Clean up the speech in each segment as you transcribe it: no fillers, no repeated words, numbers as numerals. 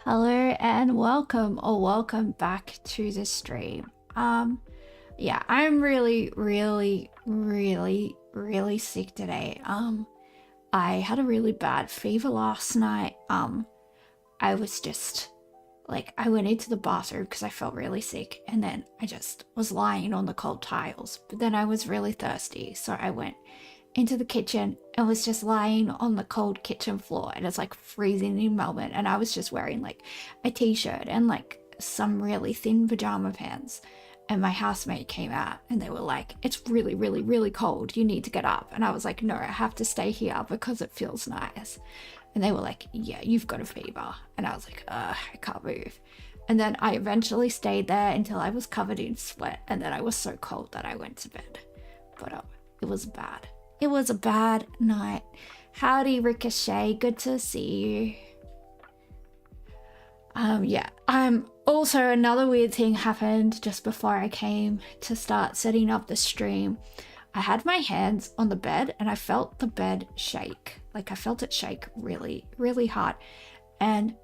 Hello and welcome or welcome back to the stream. Yeah, I'm really sick today. I had a really bad fever last night. I was just like, I went into the bathroom because I felt really sick, and then I just was lying on the cold tiles, but then I was really thirsty, so I went into the kitchen and was just lying on the cold kitchen floor, and it's like freezing in Melbourne, and I was just wearing like a t-shirt and like some really thin pajama pants, and my housemate came out and they were like, it's really cold, you need to get up. And I was like, no, I have to stay here because it feels nice. And they were like, yeah, you've got a fever. And I was like, I can't move. And then I eventually stayed there until I was covered in sweat, and then I was so cold that I went to bed. But it was bad. It was a bad night. Howdy, Ricochet. Good to see you. Yeah. Also, another weird thing happened just before I came to start setting up the stream. I had my hands on the bed and I felt the bed shake. Like, I felt it shake really hard. And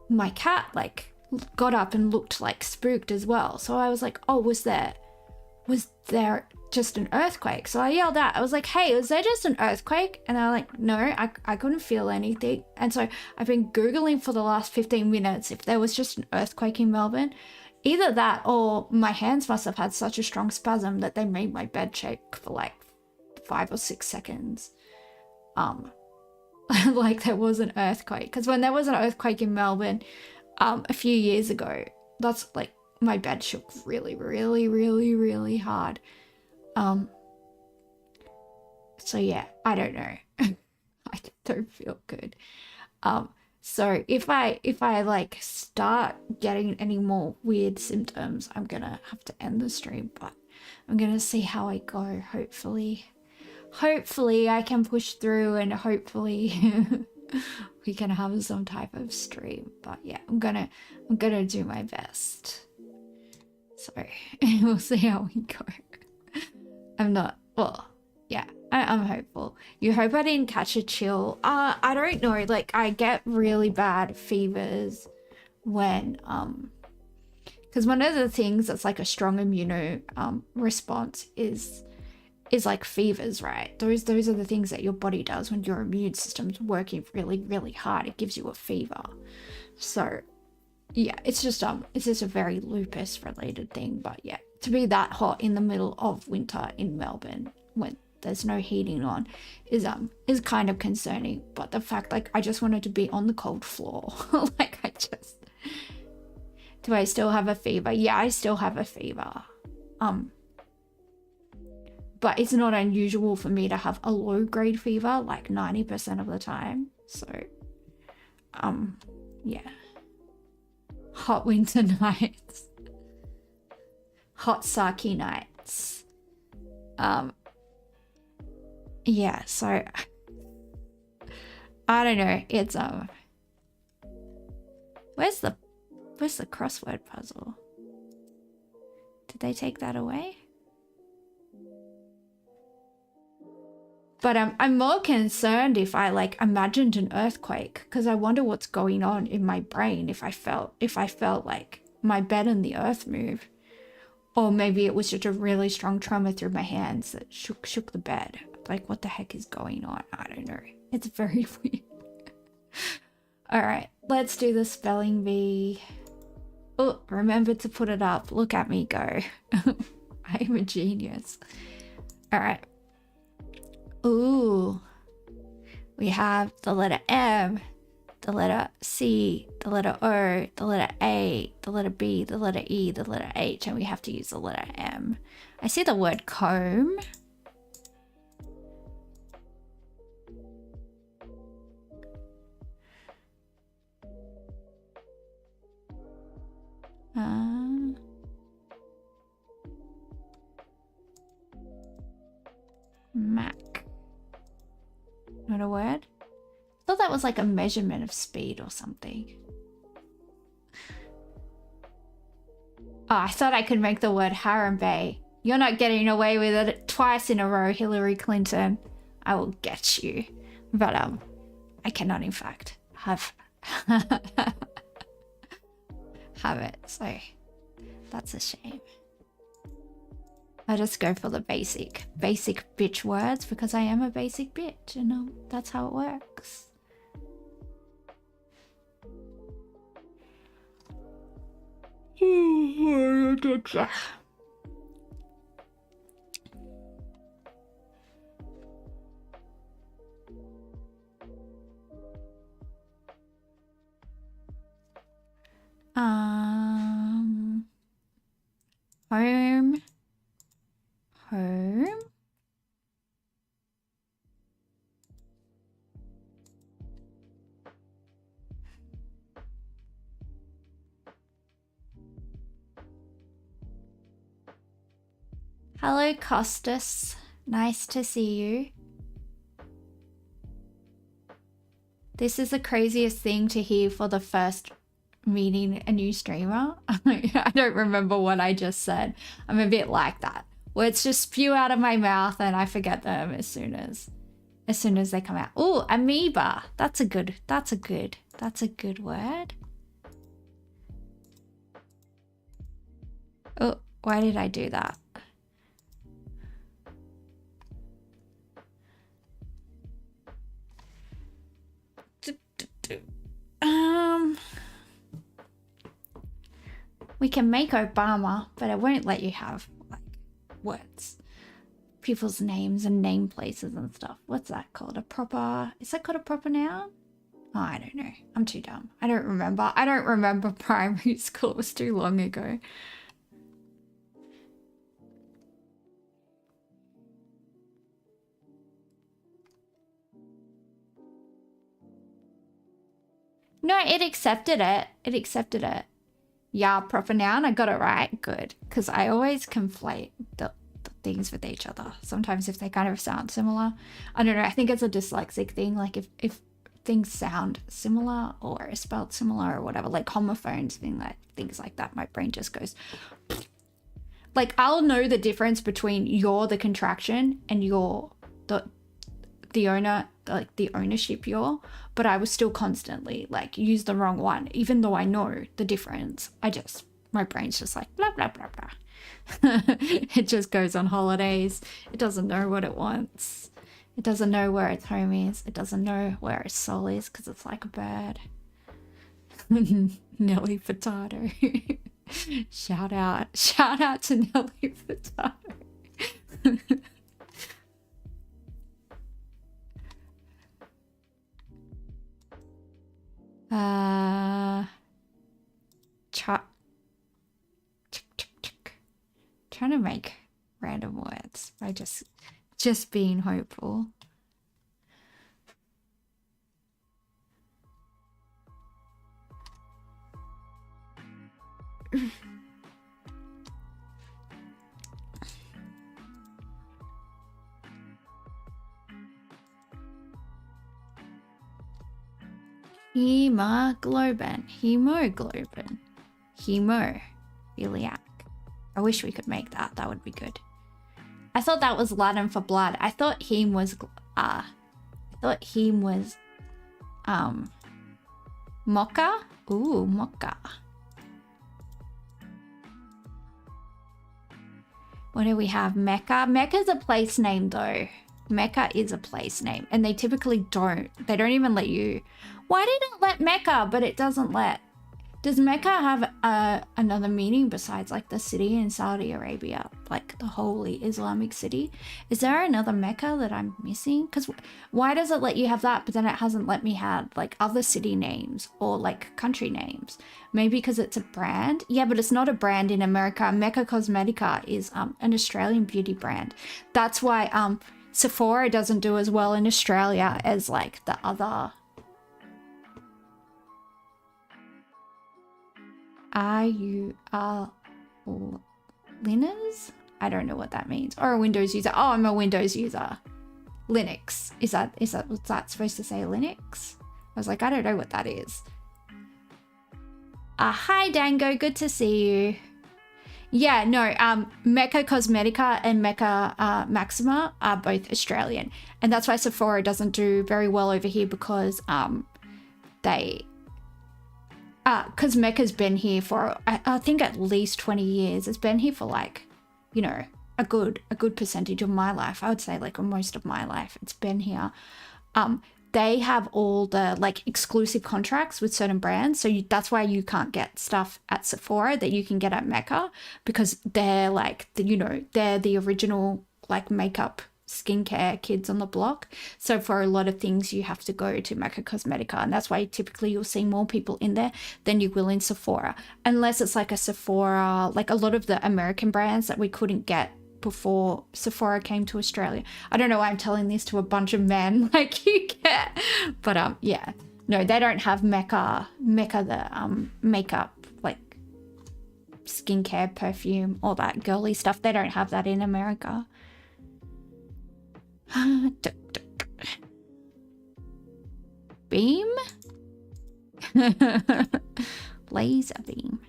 my cat, like, got up and looked, like, spooked as well. So I was like, oh, was there just an earthquake? So I yelled out, I was like, hey, was there just an earthquake? And they're like, no, I couldn't feel anything. And so I've been Googling for the last 15 minutes if there was just an earthquake in Melbourne. Either that or my hands must have had such a strong spasm that they made my bed shake for like 5 or 6 seconds. Like there was an earthquake. Because when there was an earthquake in Melbourne a few years ago, that's like my bed shook really hard. So yeah, I don't know. I don't feel good. So if I like start getting any more weird symptoms, I'm gonna have to end the stream, but I'm gonna see how I go. Hopefully I can push through, and hopefully we can have some type of stream. But yeah, I'm gonna do my best. So we'll see how we go. I'm hopeful. You hope I didn't catch a chill. I don't know, like I get really bad fevers when because one of the things that's like a strong immune response is like fevers, right? Those are the things that your body does when your immune system's working really hard. It gives you a fever. So yeah, it's just a very lupus related thing. But yeah, to be that hot in the middle of winter in Melbourne when there's no heating on is kind of concerning. But the fact, like, I just wanted to be on the cold floor. Like, do I still have a fever? Yeah, I still have a fever. But it's not unusual for me to have a low grade fever like 90% of the time. So yeah. Hot winter nights. Hot Saki nights. Yeah, so I don't know. It's where's the crossword puzzle? Did they take that away? But I'm more concerned if I like imagined an earthquake, because I wonder what's going on in my brain if I felt like my bed and the earth move. Or maybe it was just a really strong trauma through my hands that shook the bed. Like, what the heck is going on? I don't know. It's very weird. Alright, let's do the spelling bee. Oh, remember to put it up. Look at me go. I'm a genius. Alright. Ooh. We have the letter M, the letter C, the letter O, the letter A, the letter B, the letter E, the letter H, and we have to use the letter M. I see the word comb. Mac. Not a word? I thought that was like a measurement of speed or something. Oh, I thought I could make the word Harambe. You're not getting away with it twice in a row, Hillary Clinton. I will get you. But I cannot in fact have have it, so that's a shame. I just go for the basic bitch words because I am a basic bitch, and that's how it works. Home. Hello, Costas. Nice to see you. This is the craziest thing to hear for the first meeting a new streamer. I don't remember what I just said. I'm a bit like that. Words just spew out of my mouth and I forget them as soon as they come out. Oh, amoeba. That's a good word. Oh, why did I do that? We can make Obama, but it won't let you have like words, people's names and name places and stuff. What's that called? Is that called a proper noun? Oh, I don't know. I'm too dumb. I don't remember primary school. It was too long ago. No, it accepted it. It accepted it. Yeah, proper noun. I got it right. Good. Because I always conflate the things with each other. Sometimes if they kind of sound similar. I don't know. I think it's a dyslexic thing. Like if things sound similar or are spelled similar or whatever, like homophones, things like that, my brain just goes... Like, I'll know the difference between you're the contraction and you're the owner, like the ownership you're, but I will still constantly like use the wrong one, even though I know the difference. My brain's just like blah, blah, blah, blah. It just goes on holidays. It doesn't know what it wants. It doesn't know where its home is. It doesn't know where its soul is because it's like a bird. Nelly Furtado. Shout out to Nelly Furtado. Trying to make random words by just being hopeful. Hemoglobin. Hemophiliac. I wish we could make that. That would be good. I thought that was Latin for blood. I thought heme was mocha. Ooh, mocha. What do we have? Mecca. Mecca's a place name though. Mecca is a place name and they typically they don't even let you. Why did it let Mecca but it doesn't let? Does Mecca have another meaning besides like the city in Saudi Arabia, like the holy Islamic city? Is there another Mecca that I'm missing? Because why does it let you have that but then it hasn't let me have like other city names or like country names? Maybe because it's a brand? Yeah, but it's not a brand in America. Mecca Cosmetica is an Australian beauty brand. That's why Sephora doesn't do as well in Australia as like the other... Linux? I don't know what that means. Or a Windows user. Oh, I'm a Windows user. Linux. Is that what's that supposed to say? Linux? I was like, I don't know what that is. Hi Dango, good to see you. Yeah, no, Mecca Cosmetica and Mecca Maxima are both Australian. And that's why Sephora doesn't do very well over here because because Mecca's been here for, I think at least 20 years. It's been here for like, you know, a good percentage of my life. I would say like most of my life it's been here. They have all the like exclusive contracts with certain brands. So that's why you can't get stuff at Sephora that you can get at Mecca, because they're like, you know, they're the original like makeup skincare kids on the block. So for a lot of things you have to go to Mecca Cosmetica, and that's why typically you'll see more people in there than you will in Sephora, unless it's like a Sephora, like a lot of the American brands that we couldn't get before Sephora came to Australia. I don't know why I'm telling this to a bunch of men like you get, but yeah, no, they don't have Mecca the makeup, like skincare, perfume, all that girly stuff. They don't have that in America. Beam? Laser beam.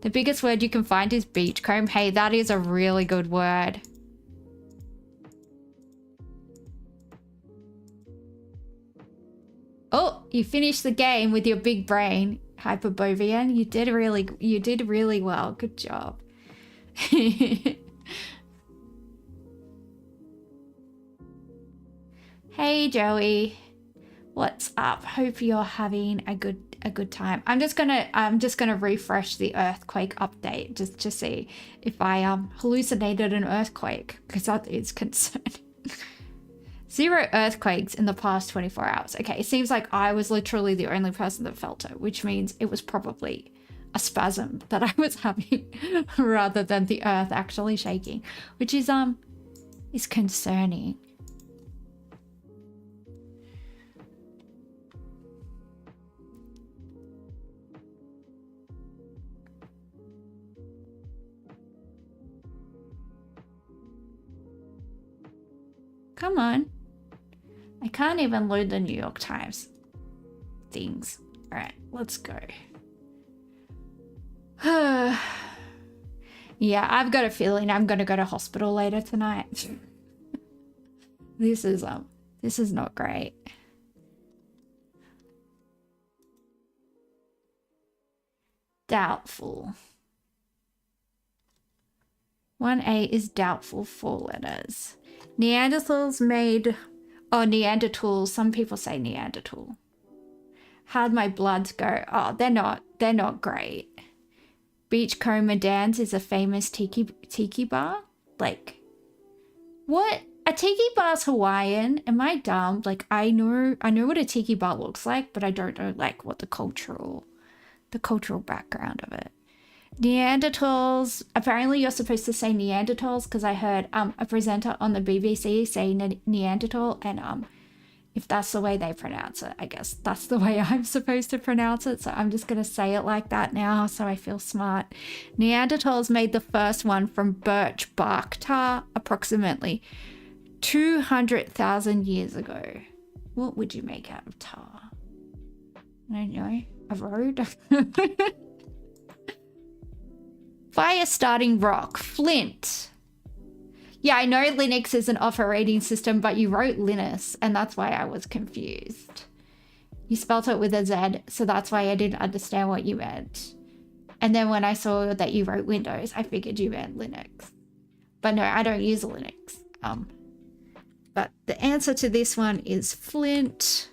The biggest word you can find is beachcomb. Hey, that is a really good word. Oh, you finished the game with your big brain, Hyperbovian. You did really well. Good job. Hey Joey, what's up? Hope you're having a good time. I'm just gonna refresh the earthquake update just to see if I hallucinated an earthquake, because that is concerning. 0 earthquakes in the past 24 hours. Okay, it seems like I was literally the only person that felt it, which means it was probably a spasm that I was having rather than the earth actually shaking, which is concerning. Come on. I can't even load the New York Times things. All right, let's go. Yeah, I've got a feeling I'm gonna go to hospital later tonight. This is not great. Doubtful. 1A is doubtful, 4 letters. Neanderthals made... Oh, Neanderthals. Some people say Neanderthal. How'd my bloods go? Oh, they're not great. Beachcomber Dance is a famous tiki bar. Like, what? A tiki bar's Hawaiian? Am I dumb? Like, I know what a tiki bar looks like, but I don't know like what the cultural background of it. Neanderthals. Apparently you're supposed to say Neanderthals, because I heard a presenter on the BBC say Neanderthal, and if that's the way they pronounce it, I guess that's the way I'm supposed to pronounce it. So I'm just going to say it like that now so I feel smart. Neanderthals made the first one from birch bark tar approximately 200,000 years ago. What would you make out of tar? I don't know. A road? Fire starting rock. Flint. Yeah, I know Linux is an operating system, but you wrote Linus, and that's why I was confused. You spelt it with a Z, so that's why I didn't understand what you meant. And then when I saw that you wrote Windows, I figured you meant Linux. But no, I don't use Linux. But the answer to this one is Flint.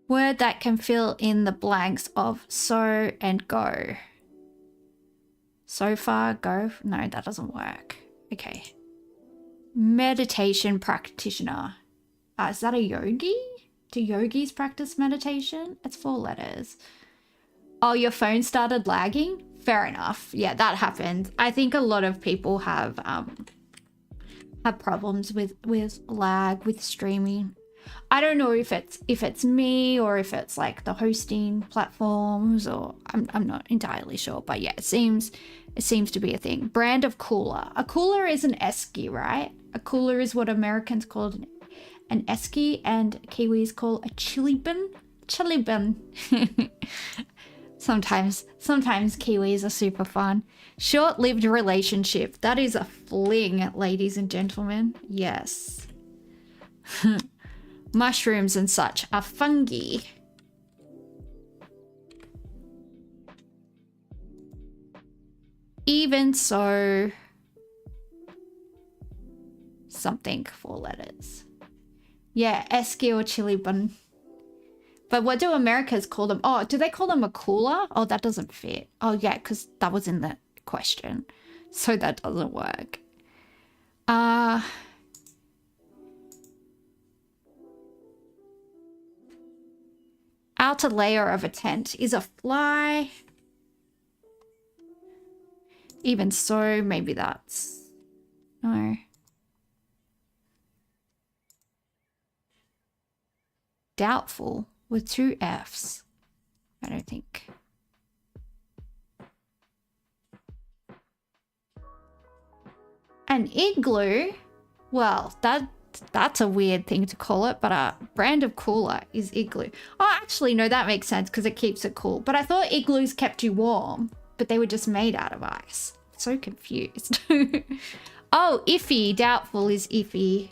Word that can fill in the blanks of so and go. So far, go. No, that doesn't work. Okay. Meditation practitioner. Is that a yogi? Do yogis practice meditation? It's 4 letters. Oh, your phone started lagging? Fair enough. Yeah, that happened. I think a lot of people have problems with lag with streaming. I don't know if it's me or if it's like the hosting platforms, or I'm not entirely sure, but yeah, it seems to be a thing. Brand of cooler. A cooler is an esky, right? A cooler is what Americans call an esky, and Kiwis call a chili bin. Chili bin. Sometimes Kiwis are super fun. Short-lived relationship. That is a fling, ladies and gentlemen. Yes. Mushrooms and such are fungi. Even so, something 4 letters. Yeah, esky or chili bun. But what do Americans call them? Oh, do they call them a cooler? Oh, that doesn't fit. Oh, yeah, because that was in the question. So that doesn't work. Outer layer of a tent is a fly. Even so, maybe that's... No. Doubtful with 2 Fs. I don't think. An igloo? Well, that's a weird thing to call it, but a brand of cooler is igloo. Oh, actually, no, that makes sense because it keeps it cool. But I thought igloos kept you warm, but they were just made out of ice. So confused. Oh, iffy. Doubtful is iffy.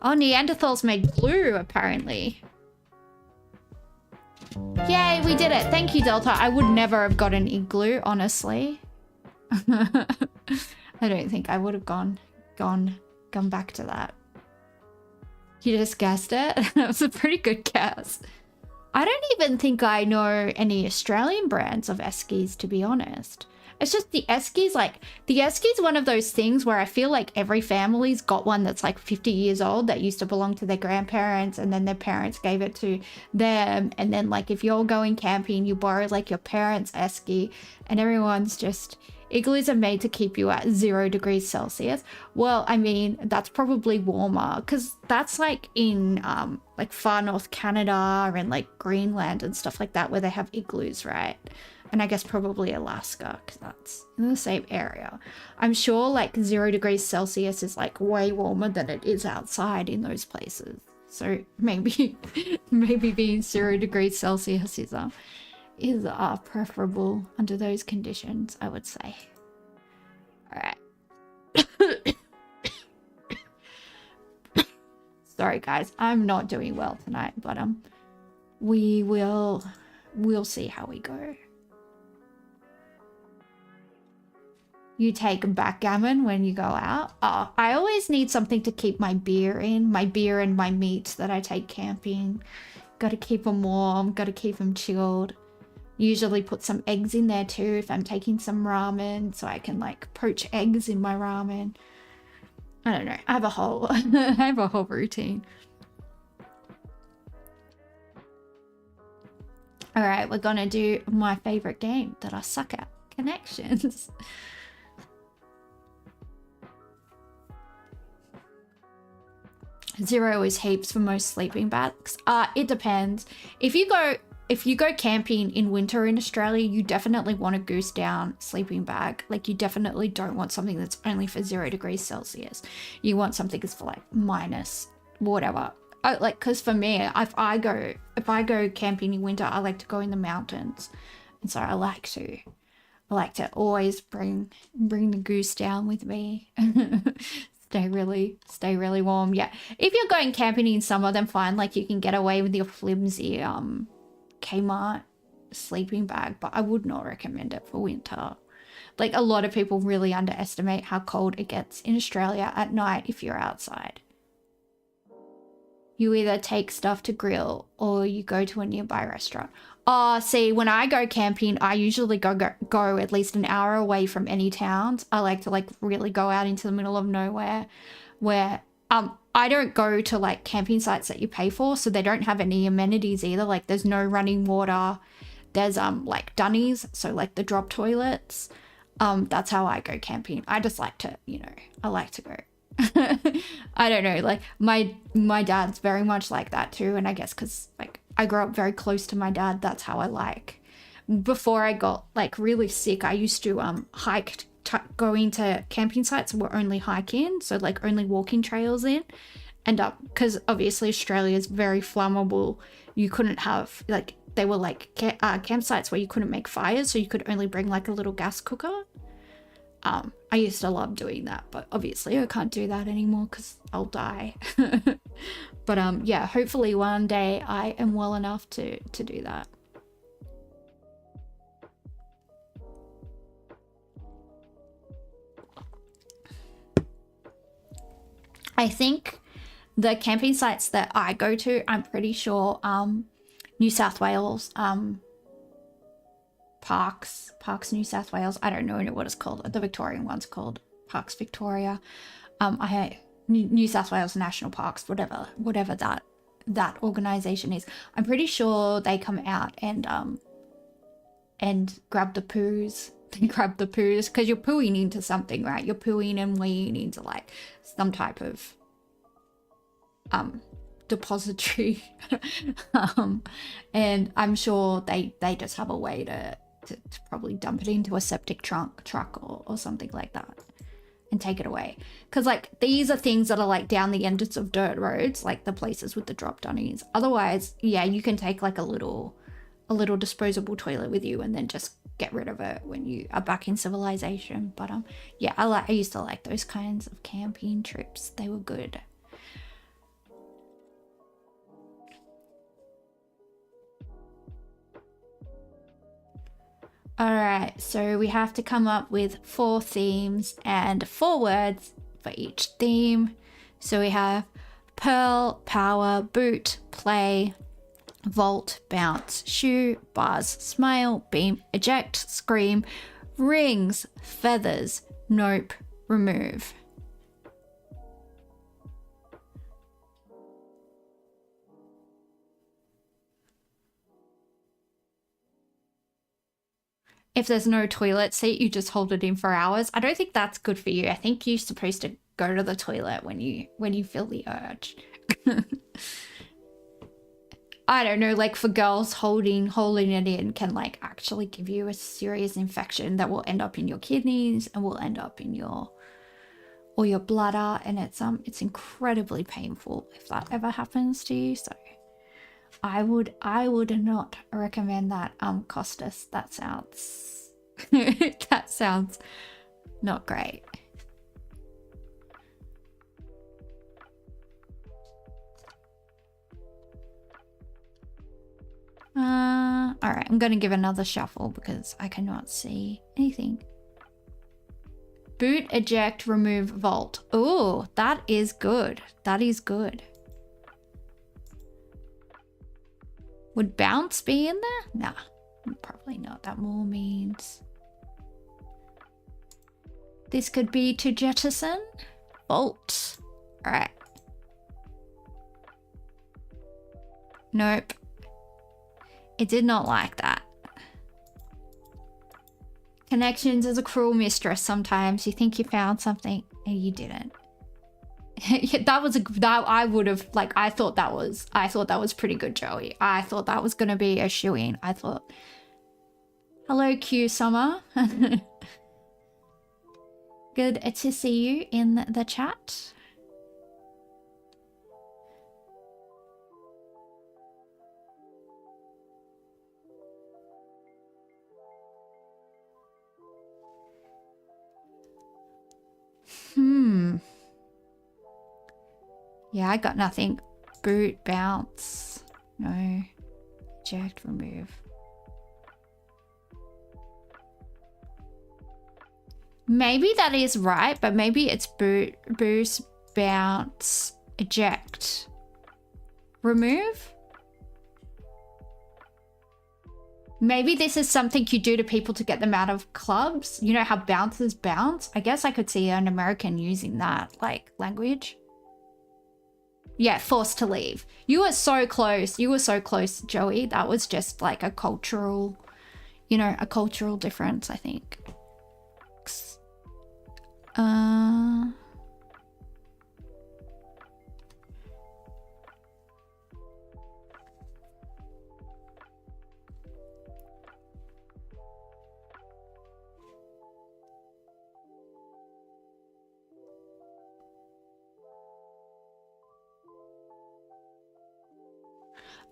Oh, Neanderthals made glue, apparently. Yay, we did it. Thank you, Delta. I would never have got an igloo, honestly. I don't think I would have gone back to that. You just guessed it? That was a pretty good guess. I don't even think I know any Australian brands of eskies, to be honest. It's just the eskies, like, the eskies one of those things where I feel like every family's got one that's like 50 years old that used to belong to their grandparents, and then their parents gave it to them. And then, like, if you're going camping, you borrow like your parents' esky, and everyone's just... Igloos are made to keep you at 0 degrees Celsius. Well, I mean, that's probably warmer because that's like in like far north Canada and like Greenland and stuff like that where they have igloos, right? And I guess probably Alaska because that's in the same area. I'm sure like 0 degrees Celsius is like way warmer than it is outside in those places. So maybe being 0 degrees Celsius is preferable under those conditions, I would say. All right. Sorry, guys. I'm not doing well tonight, but we'll see how we go. You take backgammon when you go out? Oh, I always need something to keep my beer in. My beer and my meat that I take camping. Got to keep them warm. Got to keep them chilled. Usually put some eggs in there too if I'm taking some ramen, so I can like poach eggs in my ramen. I don't know. I have a whole routine. All right, we're gonna do my favorite game that I suck at: connections. Zero is heaps for most sleeping bags. It depends. If you go camping in winter in Australia, you definitely want a goose down sleeping bag. Like, you definitely don't want something that's only for 0 degrees Celsius. You want something that's for like minus whatever. Because for me, if I go camping in winter, I like to go in the mountains, and so I like to always bring the goose down with me. Stay really warm. Yeah, if you're going camping in summer, then fine. Like, you can get away with your flimsy Kmart sleeping bag, but I would not recommend it for winter. Like, a lot of people really underestimate how cold it gets in Australia at night if you're outside. You either take stuff to grill or you go to a nearby restaurant. Oh, see, when I go camping, I usually go at least an hour away from any towns. I like to like really go out into the middle of nowhere where I don't go to like camping sites that you pay for, so they don't have any amenities either. Like, there's no running water. There's like dunnies, so like the drop toilets. That's how I go camping. I just like to, I like to go. I don't know, like my dad's very much like that too, and I guess because like I grew up very close to my dad, that's how I like. Before I got like really sick, I used to hike, going to camping sites were only hike in, so like only walking trails in, end up, because obviously Australia is very flammable. You couldn't have, like, they were like campsites where you couldn't make fires, so you could only bring like a little gas cooker. I used to love doing that, but obviously I can't do that anymore because I'll die. But yeah, hopefully one day I am well enough to do that. I think the camping sites that I go to, I'm pretty sure New South Wales, Parks New South Wales, I don't know what it's called, the Victorian one's called Parks Victoria, New South Wales National Parks, whatever that organization is. I'm pretty sure they come out and grab the poos. They grab the poos because you're pooing into something, right? You're pooing and weeing into like some type of depository. And I'm sure they just have a way to probably dump it into a septic truck or something like that and take it away, because like these are things that are like down the ends of dirt roads, like the places with the drop dunnies. Otherwise, yeah, you can take like a little disposable toilet with you and then just get rid of it when you are back in civilization. But yeah, I used to like those kinds of camping trips. They were good. All right, so we have to come up with 4 themes and 4 words for each theme. So we have pearl, power, boot, play, vault, bounce, shoe, bars, smile, beam, eject, scream, rings, feathers, nope, remove. If there's no toilet seat, you just hold it in for hours. I don't think that's good for you. I think you're supposed to go to the toilet when you feel the urge. I don't know, like for girls, holding it in can like actually give you a serious infection that will end up in your kidneys and will end up in your bladder, and it's incredibly painful if that ever happens to you. So I would not recommend that. Costas, that sounds that sounds not great. All right, I'm gonna give another shuffle because I cannot see anything. Boot, eject, remove, vault. Oh, that is good. That is good. Would bounce be in there? Nah, probably not. That more means this could be to jettison. Vault. All right. Nope. It did not like that. Connections is a cruel mistress sometimes. You think you found something and you didn't. I thought that was pretty good, Joey. I thought that was gonna be a shoo-in. I thought, hello Q Summer. Good to see you in the chat. Yeah, I got nothing. Boot, bounce. No. Eject, remove. Maybe that is right, but maybe it's boot, boost, bounce, eject, remove. Maybe this is something you do to people to get them out of clubs. You know how bouncers bounce? I guess I could see an American using that, like, language. Yeah, forced to leave. You were so close. You were so close, Joey. That was just like a cultural, a cultural difference, I think.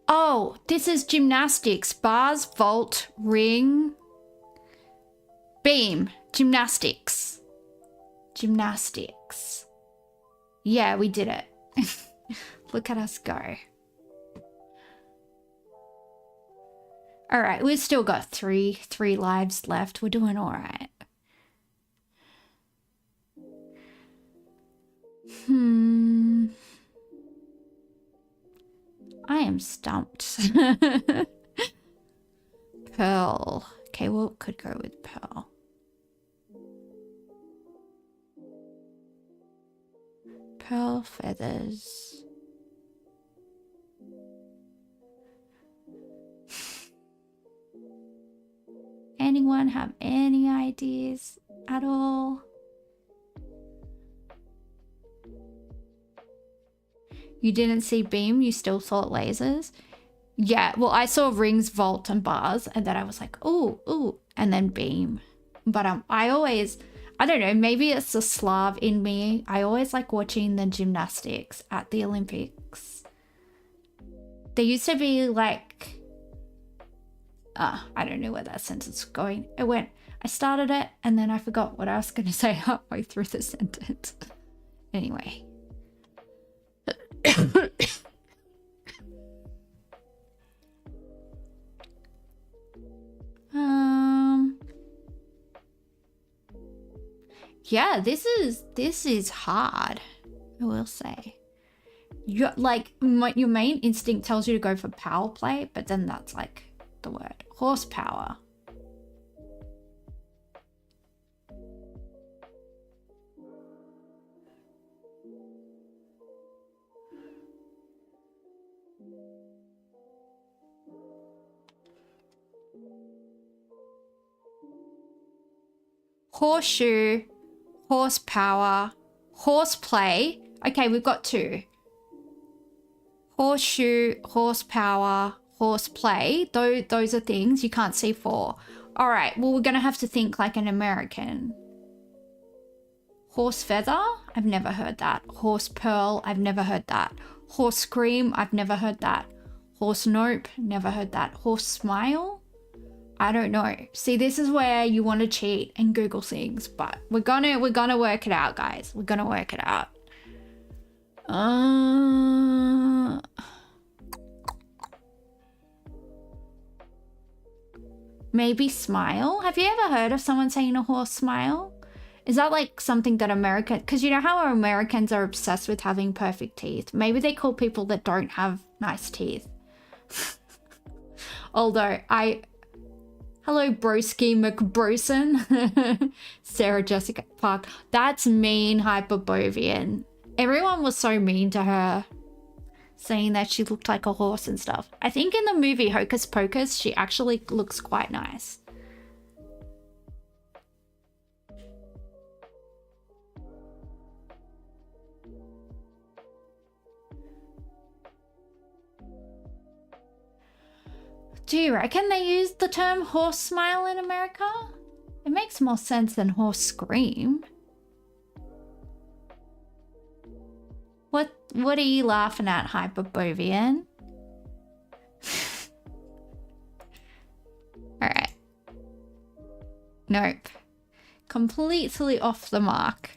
Oh, this is gymnastics. Bars, vault, ring, beam. Gymnastics. Gymnastics. Yeah, we did it. Look at us go. All right, we've still got three lives left. We're doing all right. I am stumped. Pearl. Okay, what could go with pearl? Pearl feathers. Anyone have any ideas at all? You didn't see beam, you still thought lasers? Yeah, well, I saw rings, vault, and bars, and then I was like, ooh, and then beam. But I always, I don't know, maybe it's the Slav in me. I always like watching the gymnastics at the Olympics. There used to be like, I don't know where that sentence is going. I started it, and then I forgot what I was going to say halfway through the sentence. Anyway. Yeah, this is hard, I will say. Your main instinct tells you to go for power play, but then that's like the word horsepower. Horseshoe, horsepower, horseplay. Okay, we've got two. Horseshoe, horsepower, horseplay. Those are things you can't see for. All right, well, we're going to have to think like an American. Horse feather? I've never heard that. Horse pearl? I've never heard that. Horse scream? I've never heard that. Horse nope? Never heard that. Horse smile? I don't know. See, this is where you want to cheat and Google things, but we're gonna work it out, guys. We're gonna work it out. Maybe smile? Have you ever heard of someone saying a horse smile? Is that like something that because you know how our Americans are obsessed with having perfect teeth? Maybe they call people that don't have nice teeth. Although hello, broski McBrosen. Sarah Jessica Park. That's mean, Hyperbovian. Everyone was so mean to her, saying that she looked like a horse and stuff. I think in the movie Hocus Pocus, she actually looks quite nice. Do you reckon they use the term horse smile in America? It makes more sense than horse scream. What are you laughing at, Hyperbovian? Alright. Nope. Completely off the mark.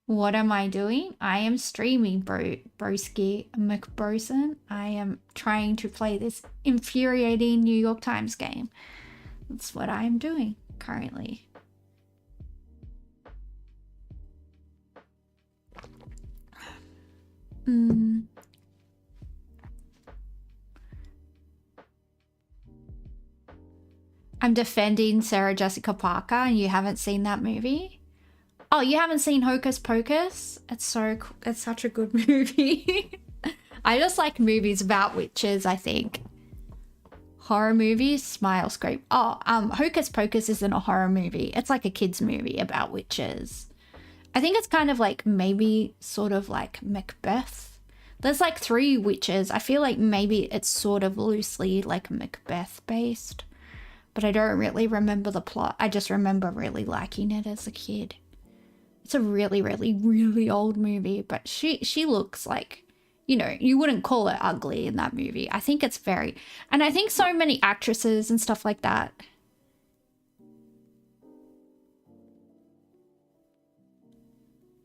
What am I doing? I am streaming, broski McBrosen. I am trying to play this infuriating New York Times game. That's what I am doing currently. I'm defending Sarah Jessica Parker and you haven't seen that movie? Oh, you haven't seen Hocus Pocus? It's such a good movie. I just like movies about witches, I think. Horror movies, smile scrape. Oh, Hocus Pocus isn't a horror movie. It's like a kid's movie about witches. I think it's kind of like maybe sort of like Macbeth. There's like 3 witches. I feel like maybe it's sort of loosely like Macbeth based. But I don't really remember the plot. I just remember really liking it as a kid. It's a really, really, really old movie, but she looks like, you know, you wouldn't call her ugly in that movie. I think it's very, and I think so many actresses and stuff like that.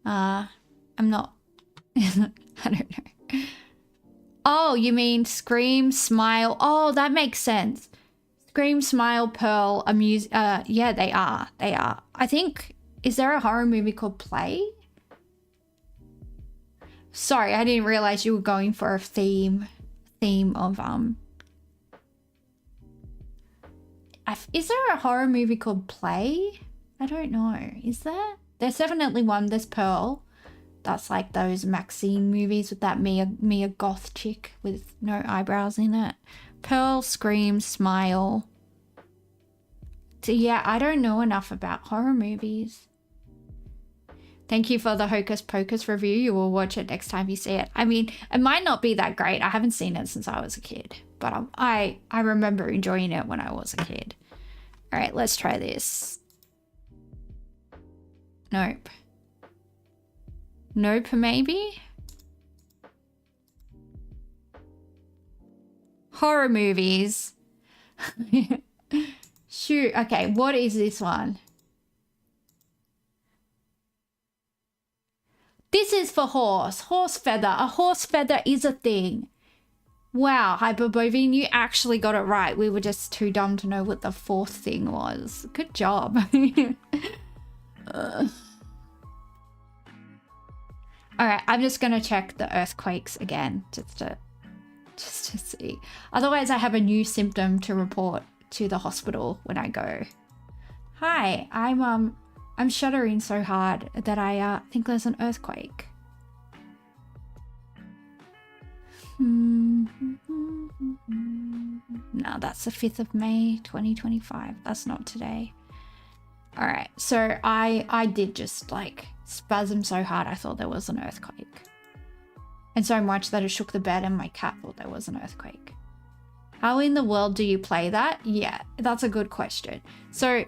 I'm not, I don't know. Oh, you mean Scream, Smile. Oh, that makes sense. Scream, Smile, Pearl, Amuse. Yeah, they are. They are. I think, is there a horror movie called Play? Sorry, I didn't realize you were going for a theme of, is there a horror movie called Play? I don't know. Is there? There's definitely one. There's Pearl. That's like those Maxine movies with that Mia Goth chick with no eyebrows in it. Pearl, Scream, Smile. So yeah, I don't know enough about horror movies. Thank you for the Hocus Pocus review. You will watch it next time you see it. I mean, it might not be that great. I haven't seen it since I was a kid, but I remember enjoying it when I was a kid. All right, let's try this. Nope. Nope, maybe? Horror movies. Shoot. Okay, what is this one? This is for horse. Horse feather. A horse feather is a thing. Wow, Hyperbovian, you actually got it right. We were just too dumb to know what the fourth thing was. Good job. All right, I'm just gonna check the earthquakes again just to see. Otherwise, I have a new symptom to report to the hospital when I go. Hi, I'm shuddering so hard that I think there's an earthquake. No, that's the 5th of May, 2025. That's not today. All right, so I did just like spasm so hard I thought there was an earthquake. And so much that it shook the bed and my cat thought there was an earthquake. How in the world do you play that? Yeah, that's a good question. So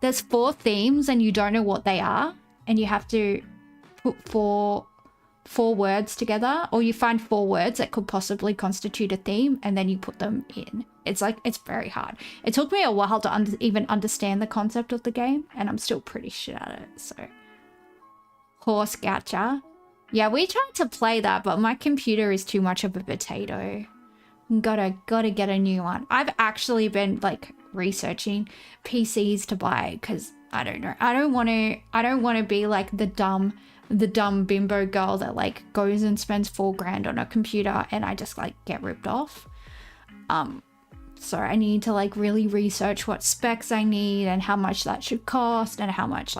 there's 4 themes and you don't know what they are, and you have to put four words together, or you find 4 words that could possibly constitute a theme and then you put them in. It's like, it's very hard. It took me a while to even understand the concept of the game, and I'm still pretty shit at it. So horse gacha. Yeah, we tried to play that, but my computer is too much of a potato. Gotta get a new one. I've actually been like researching PCs to buy because I don't know. I don't want to be like the dumb bimbo girl that like goes and spends 4 grand on a computer and I just like get ripped off. So I need to like really research what specs I need and how much that should cost and how much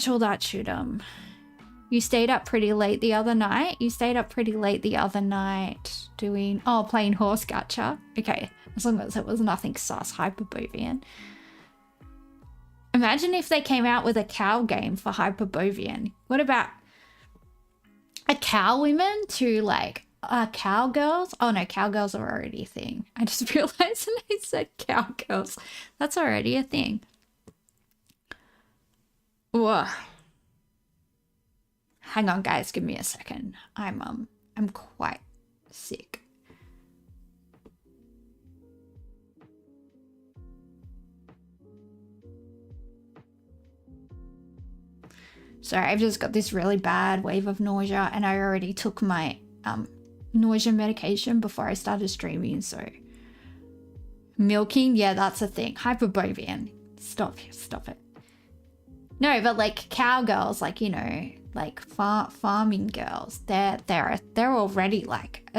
all that should You stayed up pretty late the other night. Doing playing horse gacha. Okay, as long as it was nothing sus. Hyperbovian. Imagine if they came out with a cow game for Hyperbovian. What about a cow women to like cowgirls? Oh no, cowgirls are already a thing. I just realized I said cowgirls. That's already a thing. Whoa. Hang on, guys, give me a second. I'm quite sick. Sorry, I've just got this really bad wave of nausea, and I already took my nausea medication before I started streaming, so milking, yeah, that's a thing. Hyperbovian. Stop it. No, but like cowgirls, like, you know, like farming girls, they're already like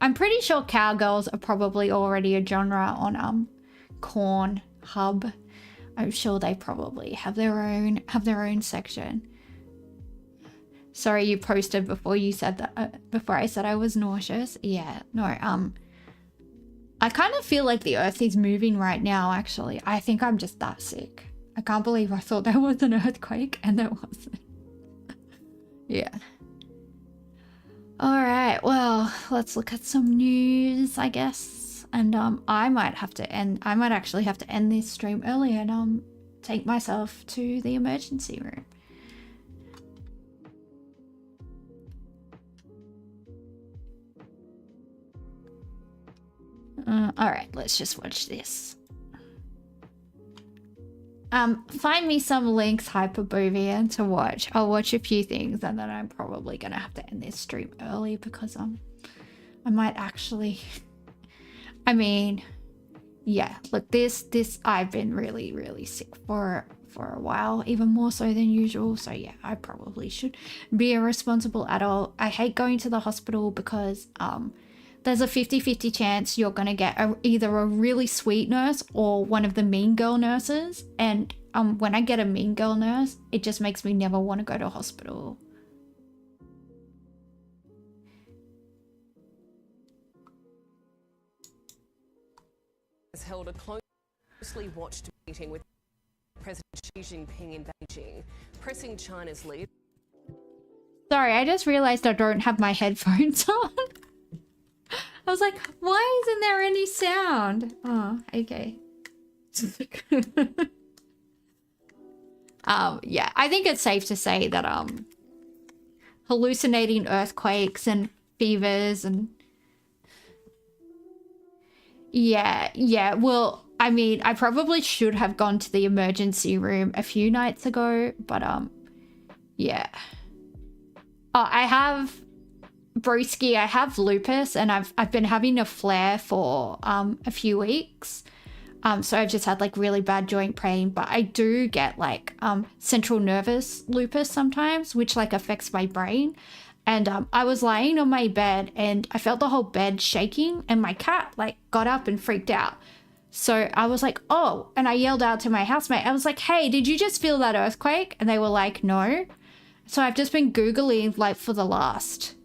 I'm pretty sure cowgirls are probably already a genre on Corn Hub. I'm sure they probably have their own section. Sorry, you posted before you said that before I said I was nauseous. Yeah, no, I kind of feel like the earth is moving right now, actually. I think I'm just that sick. I can't believe I thought there was an earthquake and there wasn't. Yeah. All right, well, let's look at some news, I guess. And I might actually have to end this stream early and take myself to the emergency room. Alright, let's just watch this. Find me some links, Hyperbovian, to watch. I'll watch a few things and then I'm probably gonna have to end this stream early because I might actually I mean, yeah, look, this I've been really sick for a while, even more so than usual. So yeah, I probably should be a responsible adult. I hate going to the hospital because there's a 50-50 chance you're gonna get either a really sweet nurse or one of the mean girl nurses. And when I get a mean girl nurse, it just makes me never want to go to hospital. Has held a closely watched meeting with President Xi Jinping in Beijing, pressing China's lead. Sorry, I just realized I don't have my headphones on. I was like, why isn't there any sound? Oh, okay. Yeah, I think it's safe to say that hallucinating earthquakes and fevers and yeah, well, I mean, I probably should have gone to the emergency room a few nights ago, but yeah. Oh, I have Broski, I have lupus and I've been having a flare for a few weeks. So I've just had like really bad joint pain, but I do get like central nervous lupus sometimes, which like affects my brain. And I was lying on my bed and I felt the whole bed shaking and my cat like got up and freaked out. So I was like, oh, and I yelled out to my housemate. I was like, hey, did you just feel that earthquake? And they were like, no. So I've just been Googling like for the last,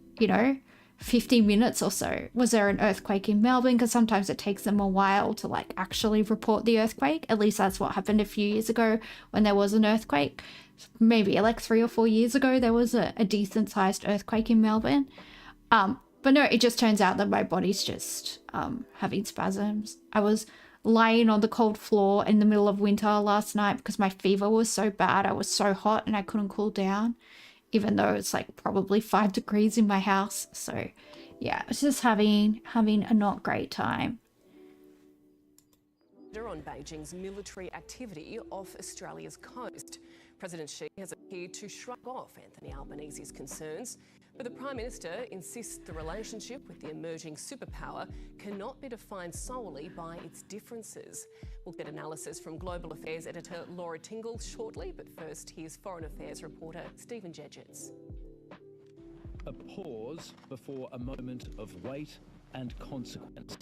50 minutes or so. Was there an earthquake in Melbourne? Because sometimes it takes them a while to like actually report the earthquake. At least that's what happened a few years ago when there was an earthquake. Maybe like 3 or 4 years ago, there was a decent sized earthquake in Melbourne. But no, it just turns out that my body's just having spasms. I was lying on the cold floor in the middle of winter last night because my fever was so bad. I was so hot and I couldn't cool down, even though it's like probably 5 degrees in my house. So yeah, I was just having a not great time. On Beijing's military activity off Australia's coast. President Xi has appeared to shrug off Anthony Albanese's concerns, but the Prime Minister insists the relationship with the emerging superpower cannot be defined solely by its differences. We'll get analysis from Global Affairs editor Laura Tingle shortly, but first here's Foreign Affairs reporter Stephen G.Jester. A pause before a moment of weight and consequence.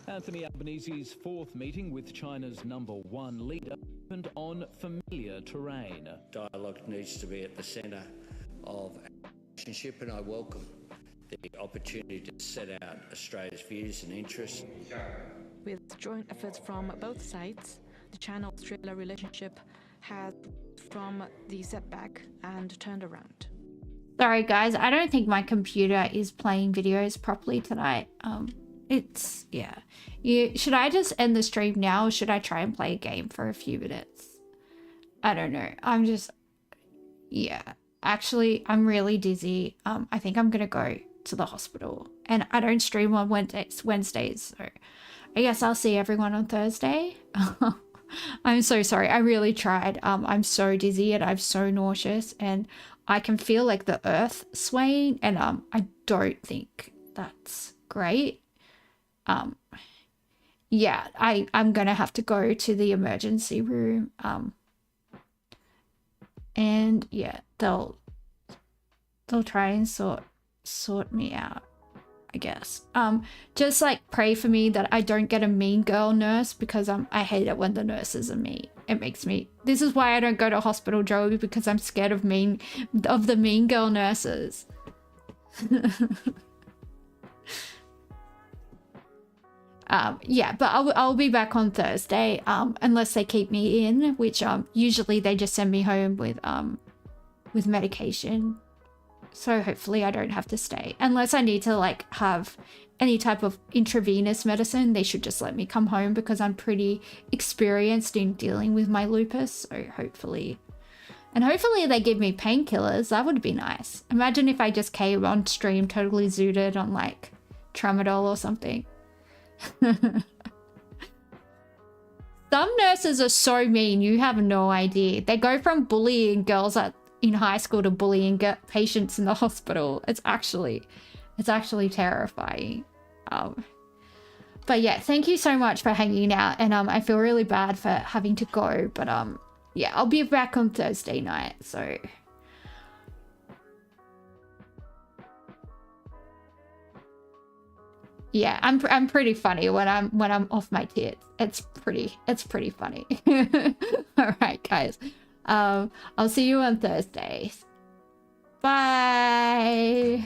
Anthony Albanese's fourth meeting with China's #1 leader happened on familiar terrain. Dialogue needs to be at the centre of our relationship, and I welcome the opportunity to set out Australia's views and interests. With joint efforts from both sides, the China-Australia relationship has from the setback and turned around. Sorry guys, I don't think my computer is playing videos properly tonight. Should I just end the stream now or should I try and play a game for a few minutes? I don't know. Actually, I'm really dizzy. I think I'm gonna go to the hospital and I don't stream on Wednesdays, so I guess I'll see everyone on Thursday. I'm so sorry. I really tried. I'm so dizzy and I'm so nauseous and I can feel like the earth swaying and I don't think that's great. Yeah, I'm gonna have to go to the emergency room. And yeah, they'll try and sort me out, I guess. Just like pray for me that I don't get a mean girl nurse because I hate it when the nurses are mean. It makes me, this is why I don't go to hospital, Joey, because I'm scared of the mean girl nurses. Yeah, but I'll be back on Thursday, unless they keep me in, which usually they just send me home with medication. So hopefully I don't have to stay, unless I need to like have any type of intravenous medicine, they should just let me come home because I'm pretty experienced in dealing with my lupus. So hopefully they give me painkillers. That would be nice. Imagine if I just came on stream totally zooted on like tramadol or something. Some nurses are so mean, you have no idea. They go from bullying girls in high school to bullying patients in the hospital. It's actually terrifying. But yeah, thank you so much for hanging out, and I feel really bad for having to go, but yeah, I'll be back on Thursday night, so yeah, I'm pretty funny when I'm off my tits. It's pretty funny. All right, guys. I'll see you on Thursday. Bye.